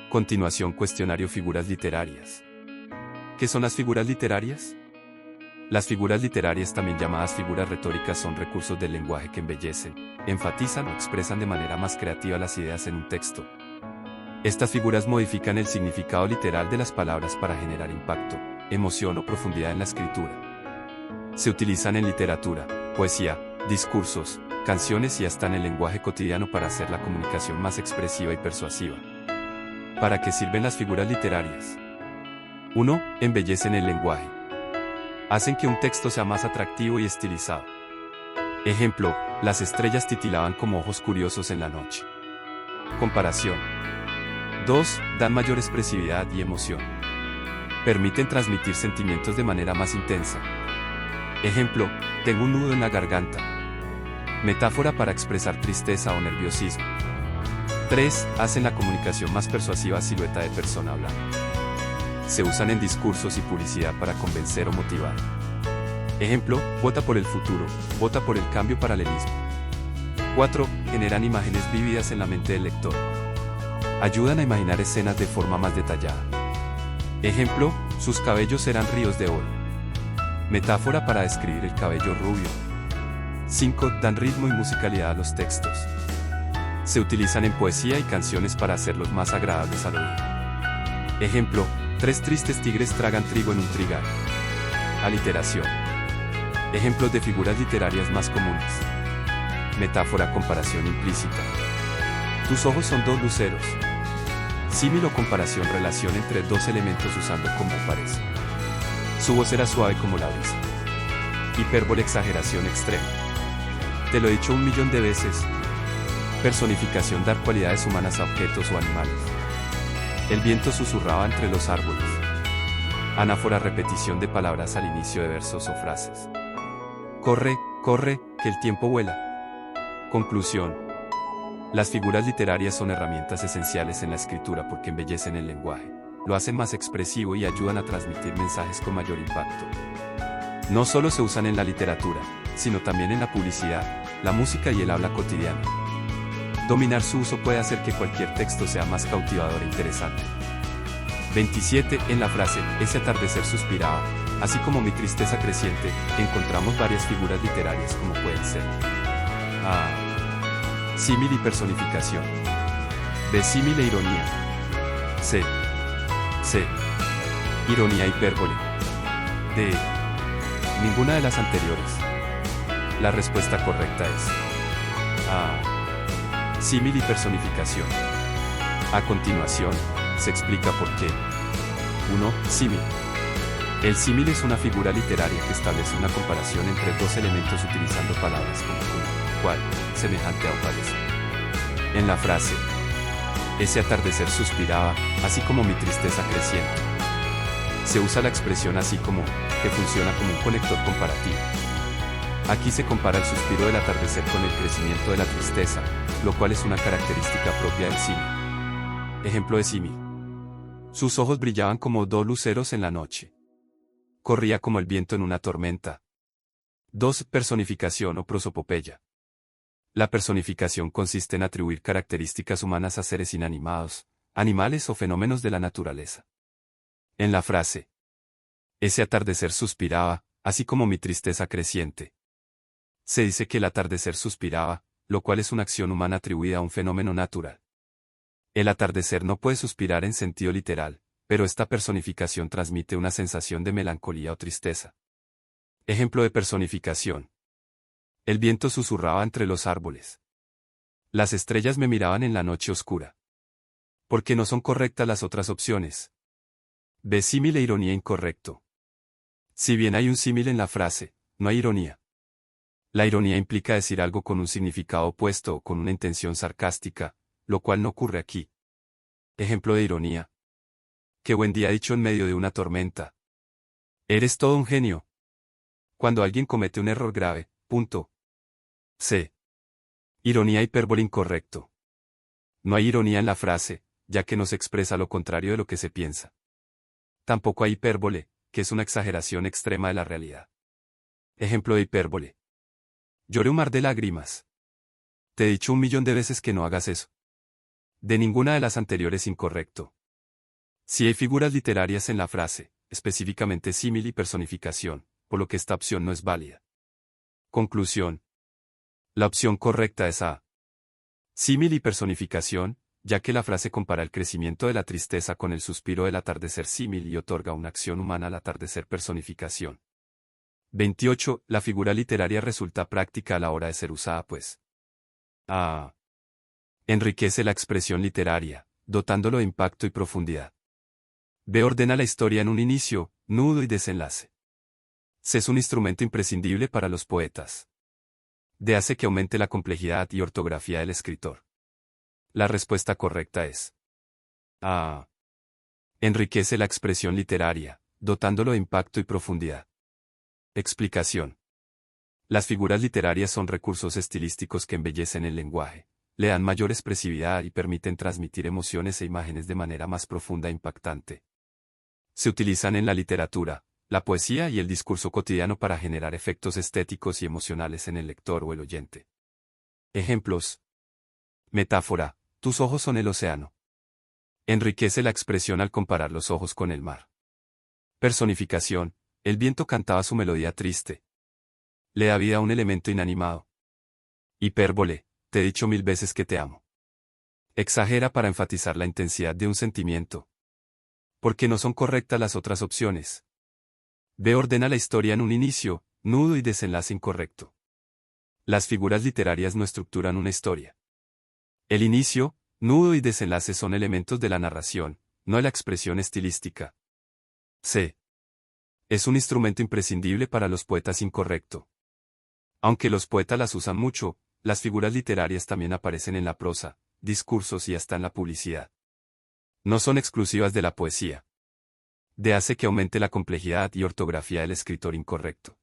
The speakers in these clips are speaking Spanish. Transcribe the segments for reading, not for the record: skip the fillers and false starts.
Continuación cuestionario figuras literarias. ¿Qué son las figuras literarias? Las figuras literarias, también llamadas figuras retóricas, son recursos del lenguaje que embellecen, enfatizan o expresan de manera más creativa las ideas en un texto. Estas figuras modifican el significado literal de las palabras para generar impacto, emoción o profundidad en la escritura. Se utilizan en literatura, poesía, discursos, canciones y hasta en el lenguaje cotidiano para hacer la comunicación más expresiva y persuasiva. ¿Para qué sirven las figuras literarias? 1. Embellecen el lenguaje. Hacen que un texto sea más atractivo y estilizado. Ejemplo, las estrellas titilaban como ojos curiosos en la noche. Comparación. 2. Dan mayor expresividad y emoción. Permiten transmitir sentimientos de manera más intensa. Ejemplo, tengo un nudo en la garganta. Metáfora para expresar tristeza o nerviosismo. 3. Hacen la comunicación más persuasiva. Silueta de persona hablando. Se usan en discursos y publicidad para convencer o motivar. Ejemplo, vota por el futuro, vota por el cambio. Paralelismo. 4. Generan imágenes vívidas en la mente del lector. Ayudan a imaginar escenas de forma más detallada. Ejemplo, sus cabellos eran ríos de oro. Metáfora para describir el cabello rubio. 5. Dan ritmo y musicalidad a los textos. Se utilizan en poesía y canciones para hacerlos más agradables al oído. Ejemplo, 3 tristes tigres tragan trigo en un trigal. Aliteración. Ejemplos de figuras literarias más comunes. Metáfora, comparación implícita. Tus ojos son 2 luceros. Símil o comparación, relación entre 2 elementos usando como parece. Su voz era suave como la brisa. Hipérbole, exageración extrema. Te lo he dicho 1.000.000 de veces. Personificación, dar cualidades humanas a objetos o animales. El viento susurraba entre los árboles. Anáfora, repetición de palabras al inicio de versos o frases. Corre, corre, que el tiempo vuela. Conclusión. Las figuras literarias son herramientas esenciales en la escritura porque embellecen el lenguaje, lo hacen más expresivo y ayudan a transmitir mensajes con mayor impacto. No solo se usan en la literatura, sino también en la publicidad, la música y el habla cotidiana. Dominar su uso puede hacer que cualquier texto sea más cautivador e interesante. 27. En la frase, ese atardecer suspiraba, así como mi tristeza creciente, encontramos varias figuras literarias como pueden ser A. Símil y personificación. B. Símil e ironía. C. Ironía, hipérbole. D. Ninguna de las anteriores. La respuesta correcta es A. Símil y personificación. A continuación, se explica por qué. 1. Símil. El símil es una figura literaria que establece una comparación entre 2 elementos utilizando palabras como cual, semejante a o parecido. En la frase, ese atardecer suspiraba, así como mi tristeza creciente. Se usa la expresión así como, que funciona como un conector comparativo. Aquí se compara el suspiro del atardecer con el crecimiento de la tristeza, lo cual es una característica propia del símil. Ejemplo de símil. Sus ojos brillaban como 2 luceros en la noche. Corría como el viento en una tormenta. 2. Personificación o prosopopeya. La personificación consiste en atribuir características humanas a seres inanimados, animales o fenómenos de la naturaleza. En la frase, ese atardecer suspiraba, así como mi tristeza creciente. Se dice que el atardecer suspiraba, lo cual es una acción humana atribuida a un fenómeno natural. El atardecer no puede suspirar en sentido literal, pero esta personificación transmite una sensación de melancolía o tristeza. Ejemplo de personificación. El viento susurraba entre los árboles. Las estrellas me miraban en la noche oscura. ¿Por qué no son correctas las otras opciones? B. Símil e ironía, incorrecto. Si bien hay un símil en la frase, no hay ironía. La ironía implica decir algo con un significado opuesto o con una intención sarcástica, lo cual no ocurre aquí. Ejemplo de ironía. Qué buen día dicho en medio de una tormenta. Eres todo un genio. Cuando alguien comete un error grave, punto. C. Ironía, hipérbole, incorrecto. No hay ironía en la frase, ya que no se expresa lo contrario de lo que se piensa. Tampoco hay hipérbole, que es una exageración extrema de la realidad. Ejemplo de hipérbole. Lloré un mar de lágrimas. Te he dicho 1.000.000 de veces que no hagas eso. De ninguna de las anteriores, incorrecto. Si hay figuras literarias en la frase, específicamente símil y personificación, por lo que esta opción no es válida. Conclusión. La opción correcta es A. Símil y personificación, ya que la frase compara el crecimiento de la tristeza con el suspiro del atardecer símil y otorga una acción humana al atardecer personificación. 28. La figura literaria resulta práctica a la hora de ser usada pues. A. Enriquece la expresión literaria, dotándolo de impacto y profundidad. B. Ordena la historia en un inicio, nudo y desenlace. C. Es un instrumento imprescindible para los poetas. D. Hace que aumente la complejidad y ortografía del escritor. La respuesta correcta es A. Enriquece la expresión literaria, dotándolo de impacto y profundidad. Explicación. Las figuras literarias son recursos estilísticos que embellecen el lenguaje, le dan mayor expresividad y permiten transmitir emociones e imágenes de manera más profunda e impactante. Se utilizan en la literatura, la poesía y el discurso cotidiano para generar efectos estéticos y emocionales en el lector o el oyente. Ejemplos. Metáfora. Tus ojos son el océano. Enriquece la expresión al comparar los ojos con el mar. Personificación. El viento cantaba su melodía triste. Le da vida a un elemento inanimado. Hipérbole. Te he dicho 1000 veces que te amo. Exagera para enfatizar la intensidad de un sentimiento. Porque no son correctas las otras opciones. B. Ordena la historia en un inicio, nudo y desenlace incorrecto. Las figuras literarias no estructuran una historia. El inicio, nudo y desenlace son elementos de la narración, no de la expresión estilística. C. Es un instrumento imprescindible para los poetas incorrecto. Aunque los poetas las usan mucho, las figuras literarias también aparecen en la prosa, discursos y hasta en la publicidad. No son exclusivas de la poesía. D. Hace que aumente la complejidad y ortografía del escritor incorrecto.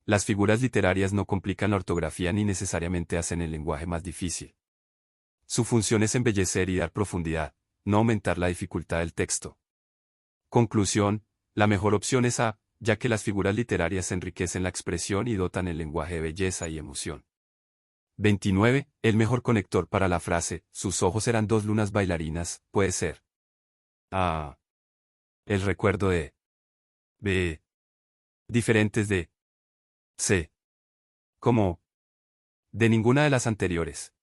Las figuras literarias no complican la ortografía ni necesariamente hacen el lenguaje más difícil. Su función es embellecer y dar profundidad, no aumentar la dificultad del texto. Conclusión, la mejor opción es A, ya que las figuras literarias enriquecen la expresión y dotan el lenguaje de belleza y emoción. 29. El mejor conector para la frase, sus ojos eran 2 lunas bailarinas, puede ser A. El recuerdo de B. Diferentes de C. Como de ninguna de las anteriores.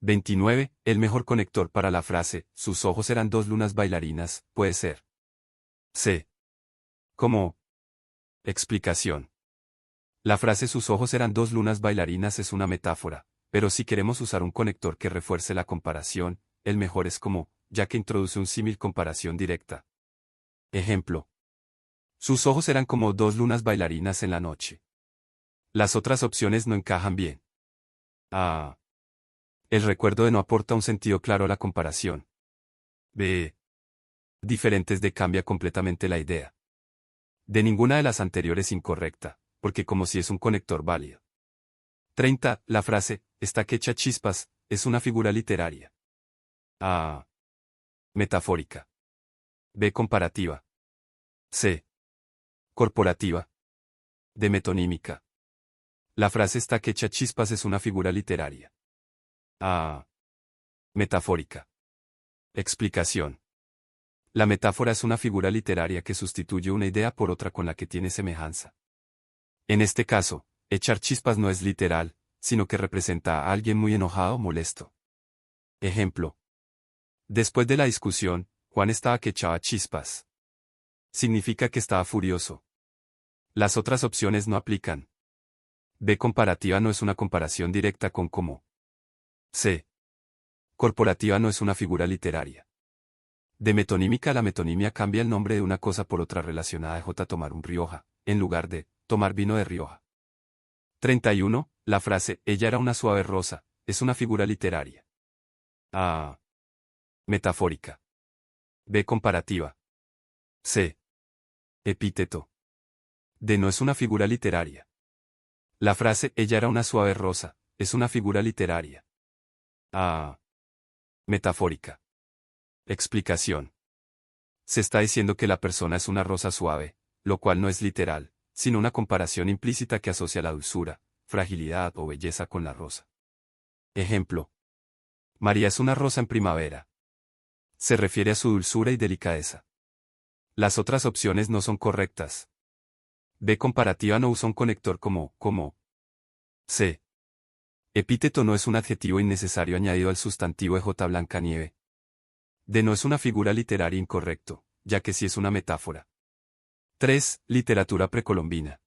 29. El mejor conector para la frase, sus ojos eran 2 lunas bailarinas, puede ser C. Como explicación. La frase sus ojos eran 2 lunas bailarinas es una metáfora, pero si queremos usar un conector que refuerce la comparación, el mejor es como, ya que introduce un símil comparación directa. Ejemplo. Sus ojos eran como 2 lunas bailarinas en la noche. Las otras opciones no encajan bien. A. El recuerdo de no aporta un sentido claro a la comparación. B. Diferentes de cambia completamente la idea. De ninguna de las anteriores incorrecta, porque como si es un conector válido. 30. La frase, está que echa chispas, es una figura literaria. A. Metafórica. B. Comparativa. C. Corporativa. D. Metonímica. La frase está que echa chispas es una figura literaria. A. Metafórica. Explicación. La metáfora es una figura literaria que sustituye una idea por otra con la que tiene semejanza. En este caso, echar chispas no es literal, sino que representa a alguien muy enojado o molesto. Ejemplo. Después de la discusión, Juan estaba que echaba chispas. Significa que estaba furioso. Las otras opciones no aplican. B. Comparativa no es una comparación directa con como. C. Corporativa no es una figura literaria. De metonímica la metonimia cambia el nombre de una cosa por otra relacionada a J. Tomar un Rioja, en lugar de tomar vino de Rioja. 31. La frase, ella era una suave rosa, es una figura literaria. A. Metafórica. B. Comparativa. C. Epíteto. D. No es una figura literaria. La frase, ella era una suave rosa, es una figura literaria. A. Metafórica. Explicación. Se está diciendo que la persona es una rosa suave, lo cual no es literal, sino una comparación implícita que asocia la dulzura, fragilidad o belleza con la rosa. Ejemplo. María es una rosa en primavera. Se refiere a su dulzura y delicadeza. Las otras opciones no son correctas. B. Comparativa no usa un conector como. C. Epíteto no es un adjetivo innecesario añadido al sustantivo EJ Blancanieve. D. No es una figura literaria incorrecto, ya que sí es una metáfora. 3. Literatura precolombina.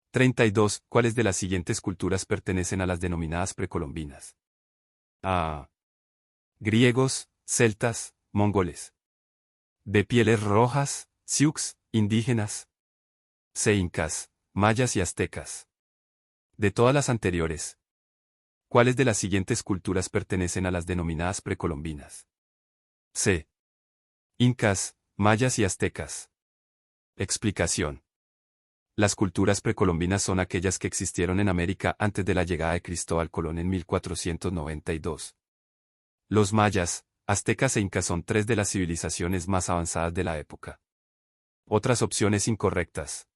32. ¿Cuáles de las siguientes culturas pertenecen a las denominadas precolombinas? A. Griegos, celtas, mongoles. B. Pieles rojas, sioux, indígenas. C. Incas, mayas y aztecas. De todas las anteriores, ¿cuáles de las siguientes culturas pertenecen a las denominadas precolombinas? C. Incas, mayas y aztecas. Explicación. Las culturas precolombinas son aquellas que existieron en América antes de la llegada de Cristóbal Colón en 1492. Los mayas, aztecas e incas son tres de las civilizaciones más avanzadas de la época. Otras opciones incorrectas.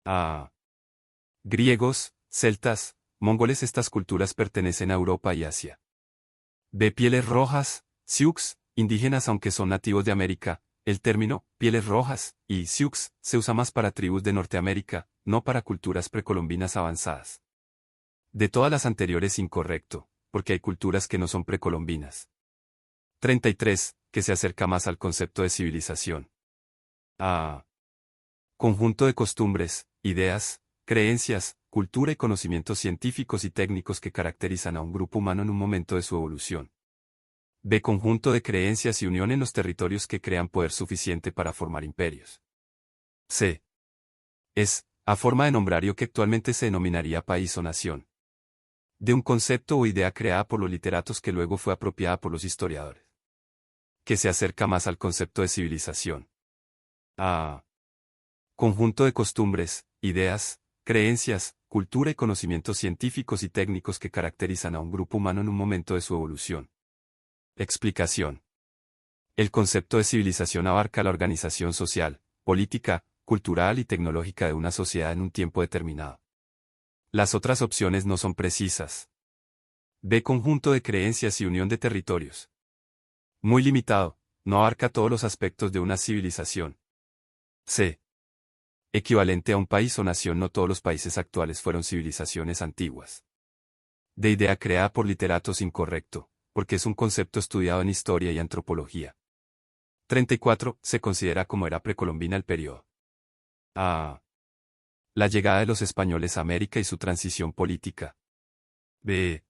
A. Griegos, celtas, mongoles. Estas culturas pertenecen a Europa y Asia. B. Pieles rojas, sioux, indígenas. Aunque son nativos de América, el término pieles rojas y sioux se usa más para tribus de Norteamérica, no para culturas precolombinas avanzadas. De todas las anteriores incorrecto, porque hay culturas que no son precolombinas. 33. Que se acerca más al concepto de civilización. A. Conjunto de costumbres, ideas, creencias, cultura y conocimientos científicos y técnicos que caracterizan a un grupo humano en un momento de su evolución. B. Conjunto de creencias y unión en los territorios que crean poder suficiente para formar imperios. C. Es, a forma de nombrario que actualmente se denominaría país o nación. De un concepto o idea creada por los literatos que luego fue apropiada por los historiadores. Que se acerca más al concepto de civilización. A. Conjunto de costumbres, ideas, creencias, cultura y conocimientos científicos y técnicos que caracterizan a un grupo humano en un momento de su evolución. Explicación. El concepto de civilización abarca la organización social, política, cultural y tecnológica de una sociedad en un tiempo determinado. Las otras opciones no son precisas. B. Conjunto de creencias y unión de territorios. Muy limitado, no abarca todos los aspectos de una civilización. C. Equivalente a un país o nación. No todos los países actuales fueron civilizaciones antiguas. De idea creada por literatos incorrecto, porque es un concepto estudiado en historia y antropología. 34. Se considera como era precolombina el periodo. A. La llegada de los españoles a América y su transición política. B.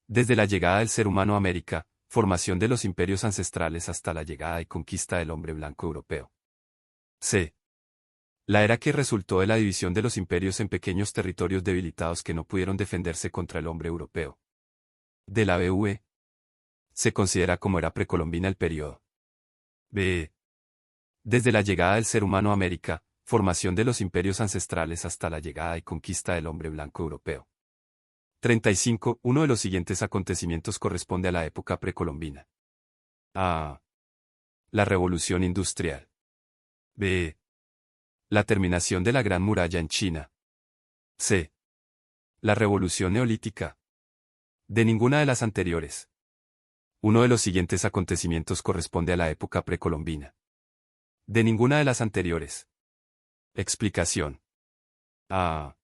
Desde la llegada del ser humano a América, formación de los imperios ancestrales hasta la llegada y conquista del hombre blanco europeo. C. La era que resultó de la división de los imperios en pequeños territorios debilitados que no pudieron defenderse contra el hombre europeo. De la BV. Se considera como era precolombina el periodo. B. Desde la llegada del ser humano a América, formación de los imperios ancestrales hasta la llegada y conquista del hombre blanco europeo. 35. Uno de los siguientes acontecimientos corresponde a la época precolombina. A. La Revolución Industrial. B. La terminación de la Gran Muralla en China. C. La Revolución Neolítica. De ninguna de las anteriores. Uno de los siguientes acontecimientos corresponde a la época precolombina. De ninguna de las anteriores. Explicación. A.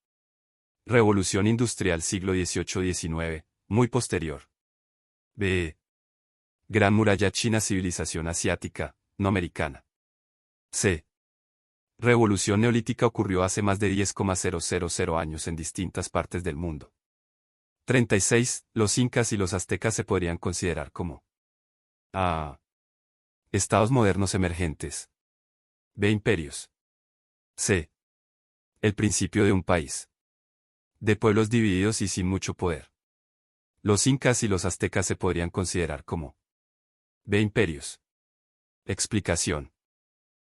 Revolución Industrial siglo XVIII-XIX, muy posterior. B. Gran Muralla China. Civilización asiática, no americana. C. Revolución Neolítica. Ocurrió hace más de 10,000 años en distintas partes del mundo. 36. Los incas y los aztecas se podrían considerar como A. Estados modernos emergentes. B. Imperios. C. El principio de un país. De pueblos divididos y sin mucho poder. Los incas y los aztecas se podrían considerar como B. Imperios. Explicación.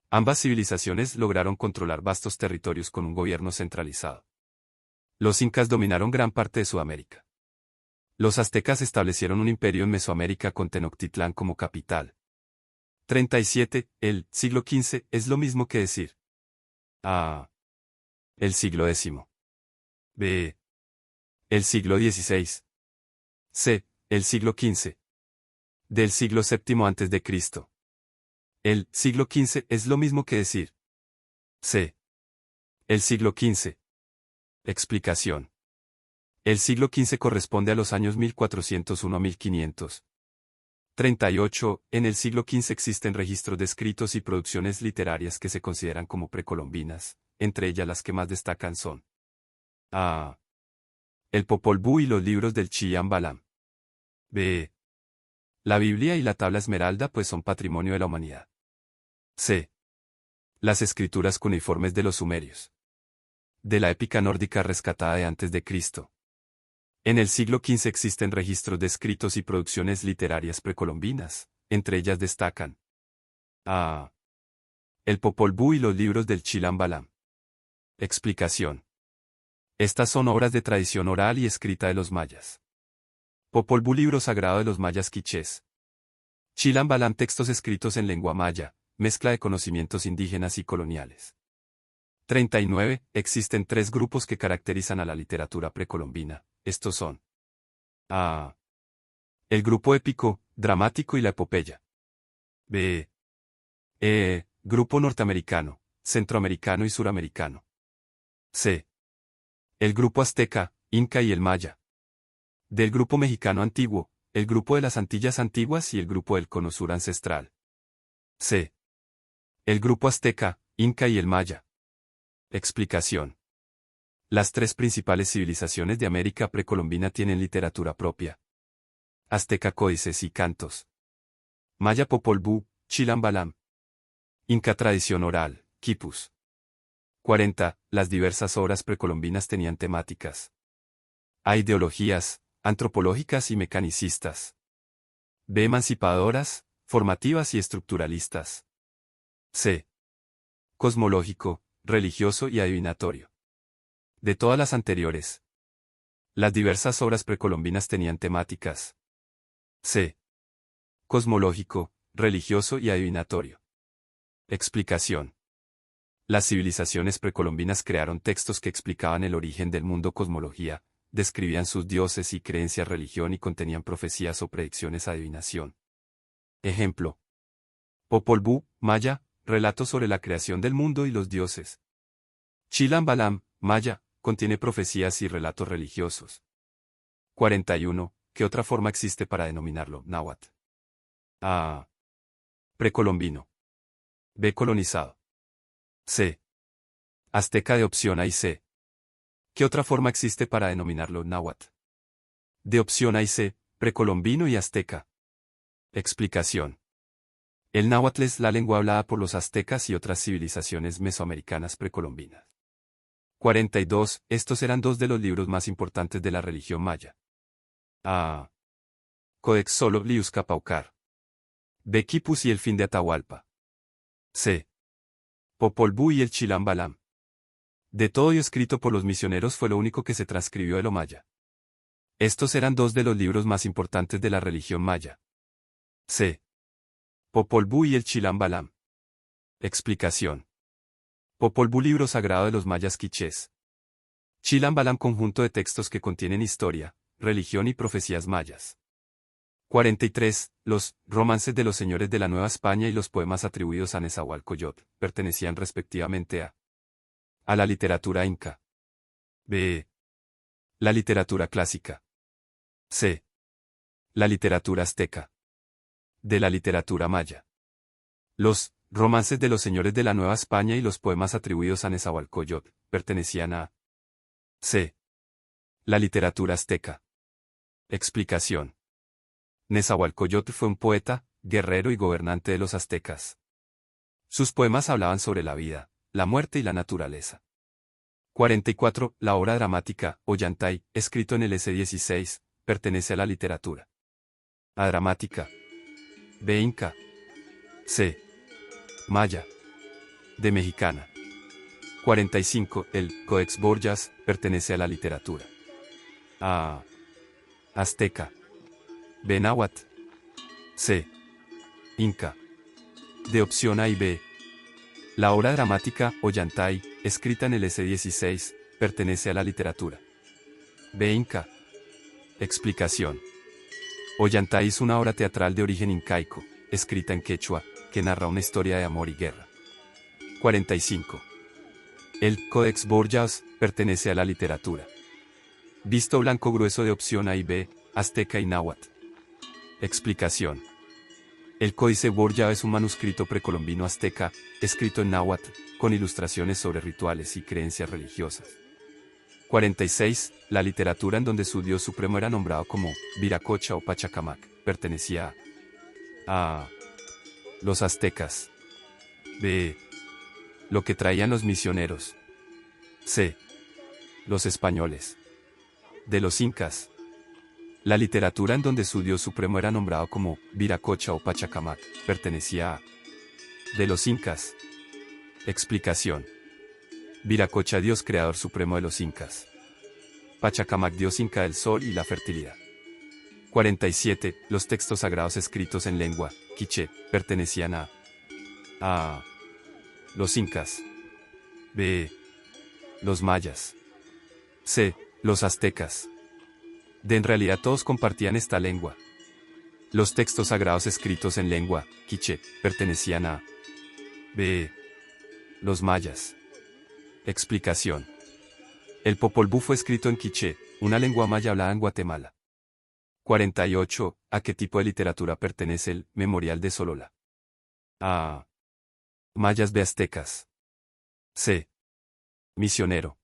Ambas civilizaciones lograron controlar vastos territorios con un gobierno centralizado. Los incas dominaron gran parte de Sudamérica. Los aztecas establecieron un imperio en Mesoamérica con Tenochtitlán como capital. 37. El siglo XV es lo mismo que decir A. El siglo X. B. El siglo XVI. C. El siglo XV. Del siglo VII a.C. El siglo XV es lo mismo que decir C. El siglo XV. Explicación. El siglo XV corresponde a los años 1401 a 1500. 38. En el siglo XV existen registros de escritos y producciones literarias que se consideran como precolombinas, entre ellas las que más destacan son A. El Popol Vuh y los libros del Chilam Balam. B. La Biblia y la tabla esmeralda pues son patrimonio de la humanidad. C. Las escrituras cuneiformes de los sumerios. De la épica nórdica rescatada de antes de Cristo. En el siglo XV existen registros de escritos y producciones literarias precolombinas, entre ellas destacan A. El Popol Vuh y los libros del Chilam Balam. Explicación. Estas son obras de tradición oral y escrita de los mayas. Popol Vuh, libro sagrado de los mayas quichés. Chilam Balam, textos escritos en lengua maya, mezcla de conocimientos indígenas y coloniales. 39. Existen tres grupos que caracterizan a la literatura precolombina. Estos son A. El grupo épico, dramático y la epopeya. B. Grupo norteamericano, centroamericano y suramericano. C. El grupo azteca, inca y el maya. Del grupo mexicano antiguo, el grupo de las Antillas antiguas y el grupo del Cono Sur ancestral. C. El grupo azteca, inca y el maya. Explicación. Las tres principales civilizaciones de América precolombina tienen literatura propia. Azteca, códices y cantos. Maya, Popol Vuh, Chilam Balam. Inca, tradición oral, quipus. 40. Las diversas obras precolombinas tenían temáticas A. Ideologías, antropológicas y mecanicistas. B. Emancipadoras, formativas y estructuralistas. C. Cosmológico, religioso y adivinatorio. De todas las anteriores, las diversas obras precolombinas tenían temáticas C. Cosmológico, religioso y adivinatorio. Explicación. Las civilizaciones precolombinas crearon textos que explicaban el origen del mundo, cosmología, describían sus dioses y creencias, religión y contenían profecías o predicciones, adivinación. Ejemplo. Popol Vuh, maya, relatos sobre la creación del mundo y los dioses. Chilam Balam, maya, contiene profecías y relatos religiosos. 41. ¿Qué otra forma existe para denominarlo? Náhuatl. A. Precolombino. B. Colonizado. C. Azteca, de opción A y C. ¿Qué otra forma existe para denominarlo? Náhuatl. De opción A y C, precolombino y azteca. Explicación. El náhuatl es la lengua hablada por los aztecas y otras civilizaciones mesoamericanas precolombinas. 42. Estos eran dos de los libros más importantes de la religión maya. A. Codex Solotliuscapaucar. B. Quipus y el fin de Atahualpa. C. Popol Vuh y el Chilam Balam. De todo ello escrito por los misioneros fue lo único que se transcribió de lo maya. Estos eran dos de los libros más importantes de la religión maya. C. Popol Vuh y el Chilam Balam. Explicación. Popol Vuh, libro sagrado de los mayas quichés. Chilam Balam, conjunto de textos que contienen historia, religión y profecías mayas. 43. Los romances de los señores de la Nueva España y los poemas atribuidos a Nezahualcóyotl pertenecían respectivamente a la literatura inca. B. La literatura clásica. C. La literatura azteca. D. La literatura maya. Los romances de los señores de la Nueva España y los poemas atribuidos a Nezahualcóyotl pertenecían a C. La literatura azteca. Explicación. Nezahualcóyotl fue un poeta, guerrero y gobernante de los aztecas. Sus poemas hablaban sobre la vida, la muerte y la naturaleza. 44. La obra dramática, Ollantay, escrito en el S16, pertenece a la literatura A. Dramática. B. Inca. C. Maya. D. Mexicana. 45. El Codex Borgias pertenece a la literatura A. Azteca. B. Náhuatl. C. Inca. De opción A y B. La obra dramática, Ollantay, escrita en el S16, pertenece a la literatura B. Inca. Explicación. Ollantay es una obra teatral de origen incaico, escrita en quechua, que narra una historia de amor y guerra. 45. El Codex Borgias pertenece a la literatura. Visto blanco grueso de opción A y B, azteca y náhuatl. Explicación. El Códice Borgia es un manuscrito precolombino azteca, escrito en náhuatl, con ilustraciones sobre rituales y creencias religiosas. 46. La literatura en donde su dios supremo era nombrado como Viracocha o Pachacamac, pertenecía a los aztecas. B. Lo que traían los misioneros. C. Los españoles. De los incas. La literatura en donde su dios supremo era nombrado como Viracocha o Pachacamac, pertenecía a de los incas. Explicación. Viracocha, dios creador supremo de los incas. Pachacamac, dios inca del sol y la fertilidad. 47. Los textos sagrados escritos en lengua quiché pertenecían a los incas. B. Los mayas. C. Los aztecas. D. En realidad todos compartían esta lengua. Los textos sagrados escritos en lengua quiché pertenecían a B. Los mayas. Explicación. El Popol Vuh fue escrito en quiché, una lengua maya hablada en Guatemala. 48. ¿A qué tipo de literatura pertenece el Memorial de Solola? A. Mayas. B. Aztecas. C. Misionero.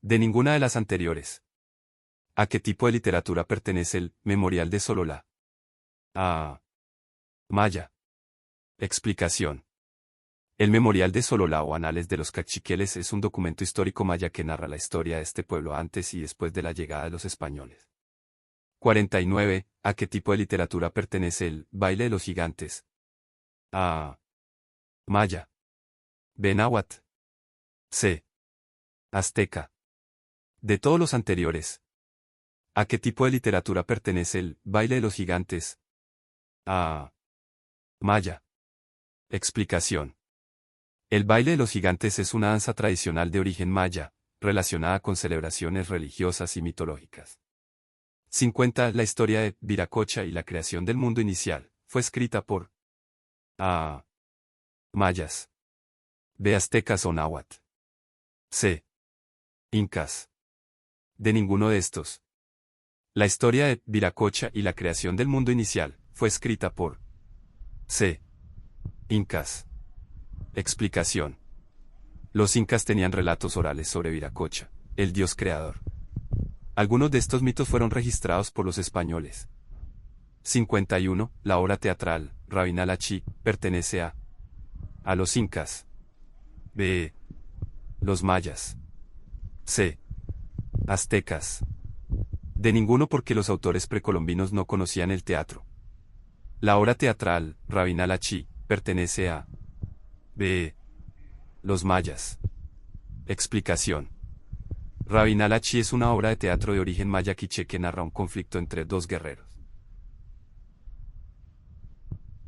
De ninguna de las anteriores. ¿A qué tipo de literatura pertenece el Memorial de Solola? A. Maya. Explicación. El Memorial de Solola o Anales de los Cachiqueles es un documento histórico maya que narra la historia de este pueblo antes y después de la llegada de los españoles. 49. ¿A qué tipo de literatura pertenece el Baile de los Gigantes? A. Maya. B. Náhuatl. C. Azteca. De todos los anteriores. ¿A qué tipo de literatura pertenece el Baile de los Gigantes? A. Maya. Explicación. El baile de los gigantes es una danza tradicional de origen maya, relacionada con celebraciones religiosas y mitológicas. 50. La historia de Viracocha y la creación del mundo inicial fue escrita por A. Mayas. B. Aztecas o náhuatl. C. Incas. De ninguno de estos. La historia de Viracocha y la creación del mundo inicial fue escrita por C. Incas. Explicación. Los incas tenían relatos orales sobre Viracocha, el dios creador. Algunos de estos mitos fueron registrados por los españoles. 51. La obra teatral, Rabinal Achí, pertenece a los incas. B. Los mayas. C. Aztecas. De ninguno porque los autores precolombinos no conocían el teatro. La obra teatral, Rabinal Achí, pertenece a B. Los mayas. Explicación. Rabinal Achí es una obra de teatro de origen maya quiché que narra un conflicto entre dos guerreros.